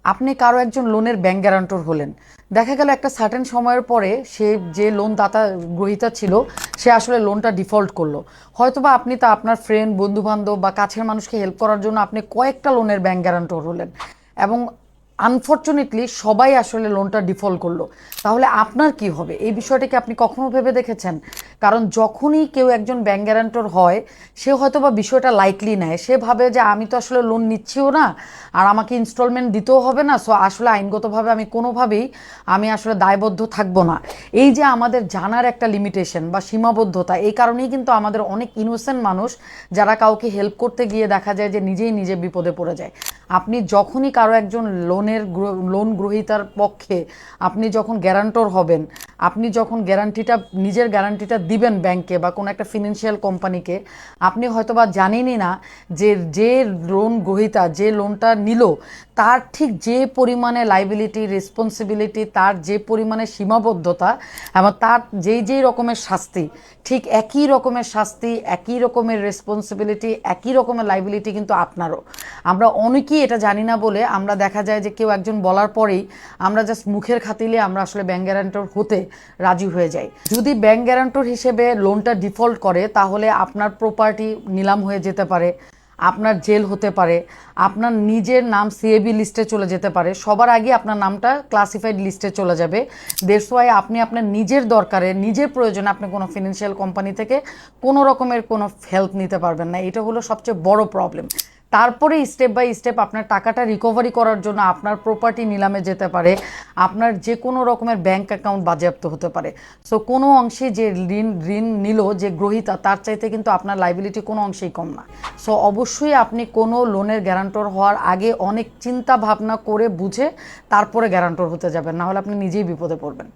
আপনি কারো একজন লোনের ব্যাংক গ্যারান্টর হলেন। দেখা গেল একটা সার্টেন সময়ের পরে সে যে লোন দাতা গ্রহীতা ছিল সে আসলে লোনটা ডিফল্ট করলো। হয়তোবা আপনি তা আপনার ফ্রেন্ড বন্ধু বান্ধব বা কাছের মানুষকে হেল্প করার জন্য আপনি কয়েকটা লোনের ব্যাংক গ্যারান্টর হলেন এবং আনফর্চুনেটলি সবাই আসলে লোনটা ডিফল্ট করলো। তাহলে আপনার কি হবে? এই বিষয়টাকে আপনি কখনো ভেবে দেখেছেন? কারণ যখনই কেউ একজন ব্যাংক গ্যারান্টর হয় সে হয়তো বা বিষয়টা লাইটলি নেয়। সে ভাবে যে আমি তো আসলে লোন নিচ্ছিও না আর আমাকে ইনস্টলমেন্ট দিতেও হবে না, সো আসলে আইনগতভাবে আমি কোনোভাবেই আমি আসলে দায়বদ্ধ থাকবো না। এই যে আমাদের জানার একটা লিমিটেশন বা সীমাবদ্ধতা, এই কারণেই কিন্তু আমাদের অনেক ইনোসেন্ট মানুষ যারা কাউকে হেল্প করতে গিয়ে দেখা যায় যে নিজেই নিজে বিপদে পড়ে যায়। আপনি যখনই কারো একজন লোন গ্রহীতার পক্ষে আপনি যখন গ্যারান্টর হবেন, আপনি যখন নিজের গ্যারান্টিটা দিবেন ব্যাংকে বা কোনো একটা ফিনান্সিয়াল কোম্পানিকে, আপনি হয়তোবা জানেনই না যে যে লোন গ্রহীতা যে লোনটা নিল তার ঠিক যে পরিমাণে লাইবিলিটি রেসপন্সিবিলিটি, তার যে পরিমাণে সীমাবদ্ধতা এবং তার যেই রকমের শাস্তি, ঠিক একই রকমের শাস্তি, একই রকমের রেসপন্সিবিলিটি, একই রকমের লাইবিলিটি কিন্তু আপনারও। আমরা অনেকেই এটা জানি না বলে আমরা দেখা যায় যে কেউ একজন বলার পরেই আমরা জাস্ট মুখের খাতিলে আমরা আসলে ব্যাংক গ্যারান্টর হতে রাজি হয়ে যাই। যদি ব্যাংক গ্যারান্টর হিসেবে লোনটা ডিফল্ট করে তাহলে আপনার প্রপার্টি নিলাম হয়ে যেতে পারে, আপনার জেল হতে পারে, আপনার নিজের নাম সিএবি লিস্টে চলে যেতে পারে, সবার আগে আপনার নামটা ক্লাসিফাইড লিস্টে চলে যাবে। দ্যাটস ওয়াই আপনি আপনার নিজের দরকারে নিজের প্রয়োজনে আপনি কোনো ফিনান্সিয়াল কোম্পানি থেকে কোনো রকমের কোনো হেল্প নিতে পারবেন না। এটা হলো সবচেয়ে বড় প্রবলেম। তারপরে স্টেপ বাই স্টেপ আপনার টাকাটা রিকভারি করার জন্য আপনার প্রপার্টি নিলামে যেতে পারে, আপনার যে কোনো রকমের ব্যাংক অ্যাকাউন্ট বাজেয়াপ্ত হতে পারে। সো কোনো অংশে যে ঋণ নিল যে গ্রহীতা তার চাইতে কিন্তু আপনার লাইবিলিটি কোনো অংশেই কম না। সো অবশ্যই আপনি কোনো লোনের গ্যারান্টর হওয়ার আগে অনেক চিন্তা ভাবনা করে বুঝে তারপরে গ্যারান্টর হতে যাবেন, না হলে আপনি নিজেই বিপদে পড়বেন।